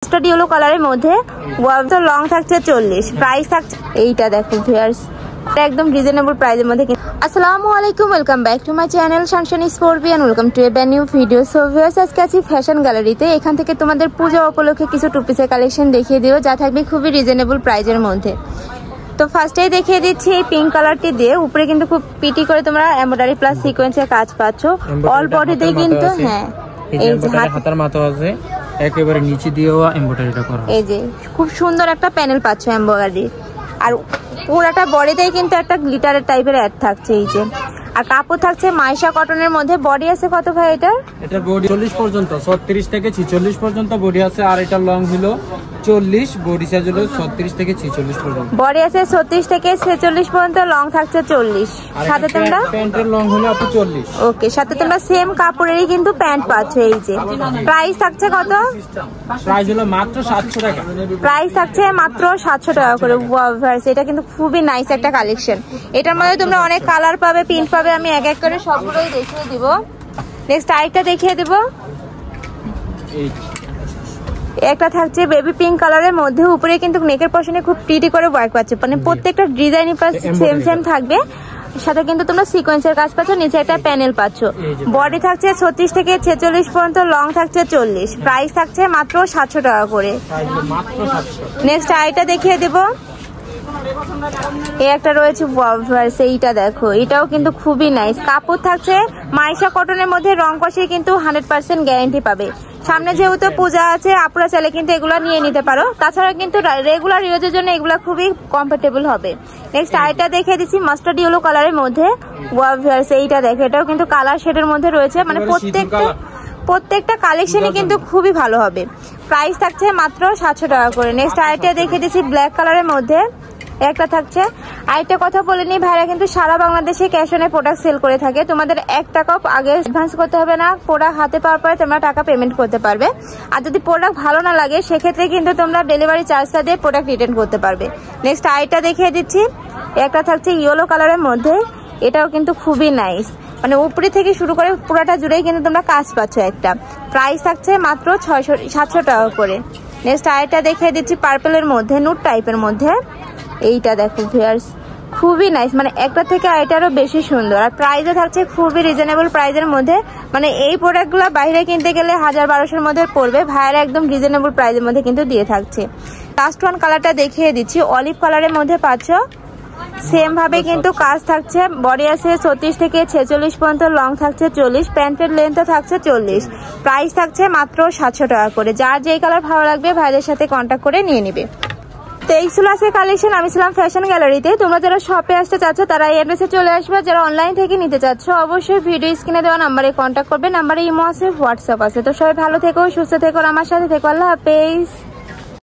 Mustard yellow কালারের মধ্যে long থাকছে 40, প্রাইস থাকছে এইটা দেখো ভিউয়ার্স, এটা একদম রিজনেবল প্রাইসের মধ্যে। আসসালামু আলাইকুম, welcome back to my channel Sunshine স্পোর্টিয়ান, welcome to a brand new video. So viewers, আজকে আছি ফ্যাশন গ্যালারিতে। এখান থেকে তোমাদের পূজা উপলক্ষে কিছু টু পিসের কালেকশন দেখিয়ে দিও, যা থাকবে খুবই রিজনেবল প্রাইসের মধ্যে। তো ফার্স্টেই দেখিয়ে দিচ্ছি এই পিঙ্ক কালারটি দিয়ে, উপরে কিন্তু খুব পিটি করে তোমরা এমব্রয়ডারি প্লাস সিকোয়েন্সের কাজ পাচ্ছ। অল বডিতে কিন্তু হ্যাঁ এই যে হাতের মাথা আছে, একেবারে নিচে দিয়েও এমব্রয়ডারিটা করা। এই যে খুব সুন্দর একটা প্যানেল পাচ্ছ এমব্রয়ডারি, আর পুরোটা বডিতেই কিন্তু একটা গ্লিটারের টাইপের অ্যাড থাকছে। এই যে আর কাপড় থাকছে মাইশা কটনের মধ্যে। বডি আছে কত ভাই এটা? এটা বডি 40 পর্যন্ত, 36 থেকে 46 পর্যন্ত বডি আছে, আর এটা লং হলো 40, বডি সাইজ হলো 36 থেকে 46 পর্যন্ত। বডি আছে 36 থেকে 46 পর্যন্ত, লং থাকছে 40। সাথে তোমরা প্যান্টের লং হলো আপু 40। ওকে, সাথে তোমরা সেম কাপড়েরই কিন্তু প্যান্ট পাচ্ছ। এই যে প্রাইস থাকছে কত? প্রাইস হলো মাত্র 700 টাকা। প্রাইস থাকছে মাত্র 700 টাকা করে। ওয়াও ভিউয়ার্স, এটা কিন্তু খুবই নাইস একটা কালেকশন। এটার মধ্যে তোমরা অনেক কালার পাবে, প্রিন্ট পাবে। আমি এক এক করে সবগুলোই দেখিয়ে দিব। নেক্সট আরেকটা দেখিয়ে দিব। একটা থাকছে বেবি পিঙ্ক কালারের মধ্যে, উপরে কিন্তু নেকের পশনে খুব প্রিটি করে ওয়ার্ক পাচ্ছে, মানে প্রত্যেকটা ডিজাইনই সেম সেম থাকবে। সাথে কিন্তু তোমরা সিকোয়েন্সের কাজ পাচ্ছ, নিচে একটা প্যানেল পাচ্ছ। বডি থাকছে 36 থেকে 46 পর্যন্ত, লং থাকছে 40। প্রাইস থাকছে মাত্র 700 টাকা করে। নেক্সট আইটা দেখিয়ে দেব। এই একটা রয়েছে এইটা দেখো, এটাও কিন্তু খুবই নাইস। কাপড় থাকছে মাইশা কটনের মধ্যে, রং কষে কিন্তু 100% গ্যারান্টি পাবে। সামনে যেহেতু পূজা আছে, আপনারা চাইলে কিন্তু এগুলো নিয়ে নিতে পারো। তাছাড়া কিন্তু রেগুলার ইউজের জন্য এগুলো খুবই কমফোর্টেবল হবে। নেক্সট আইটা দেখিয়ে দিচ্ছি মাস্টার্ড ইয়েলো কালারের মধ্যে। এইটা দেখো, এটাও কিন্তু কালার শেডের মধ্যে রয়েছে, মানে প্রত্যেকটা কালেকশনই কিন্তু খুবই ভালো হবে। প্রাইস থাকছে মাত্র 700 টাকা করে। নেক্সট আইটা দেখিয়ে দিচ্ছি ব্ল্যাক কালারের মধ্যে। একটা থাকছে আরেকটা কথা বলে নি, ভাইরা কিন্তু সারা বাংলাদেশে ক্যাশ অনে প্রোডাক্ট সেল করে থাকে। তোমাদের 1 টাকাও আগে অ্যাডভান্স করতে হবে না, প্রোডাক্ট হাতে পাওয়ার পরে তোমরা টাকা পেমেন্ট করতে পারবে। আর যদি প্রোডাক্ট ভালো না লাগে, সেক্ষেত্রে কিন্তু তোমরা ডেলিভারি চার্জটা দিয়ে প্রোডাক্ট রিটার্ন করতে পারবে। নেক্সট আইটা দেখিয়ে দিচ্ছি। একটা থাকছে ইয়েলো কালারের মধ্যে, এটাও কিন্তু খুবই নাইস, মানে উপরে থেকে শুরু করে পুরোটা জুড়েই কিন্তু তোমরা কাজ পাচ্ছ একটা। প্রাইস থাকছে মাত্র 700 টাকা করে। নেক্সট আইটা দেখিয়ে দিচ্ছি পার্পেলের মধ্যে, নুট টাইপের মধ্যে। এইটা দেখো ভিউয়ার্স, খুবই নাইস, মানে একটা থেকে আইটারও বেশি সুন্দর। আর প্রাইসও থাকছে খুবই রিজনেবল প্রাইসের মধ্যে, মানে এই প্রোডাক্টগুলো বাইরে কিনতে গেলে 1000-1200-এর মধ্যে পড়বে, ভাইয়ের একদম রিজনেবল প্রাইসের মধ্যে কিন্তু দিয়ে থাকছে। লাস্ট ওয়ান কালারটা দেখিয়ে দিচ্ছি, অলিভ কালারের মধ্যে পাচ্ছ। সেম ভাবে কিন্তু কাজ থাকছে। বডি আছে 36 থেকে 46 পর্যন্ত, লং থাকছে 40, প্যান্টের লেন্থও থাকছে 40। প্রাইস থাকছে মাত্র 700 টাকা করে। যার যেই কালার ভালো লাগবে ভাইদের সাথে কন্ট্যাক্ট করে নিয়ে নিবে। তো এই ছিল আজকের কালেকশন। আমি ছিলাম ফ্যাশন গ্যালারিতে। তোমরা যারা শপে আসতে চাচ্ছ তারা এই অ্যাড্রেসে চলে আসবে। যারা অনলাইন থেকে নিতে চাচ্ছ অবশ্যই ভিডিও স্ক্রিনে দেওয়া নাম্বারে কন্ট্যাক্ট করবে। নাম্বারে ইমো আছে, হোয়াটসঅ্যাপ আছে। তো সবাই ভালো থেকো, সুস্থ থেকো, আমার সাথে থেকো। আল্লাহ হাফেজ।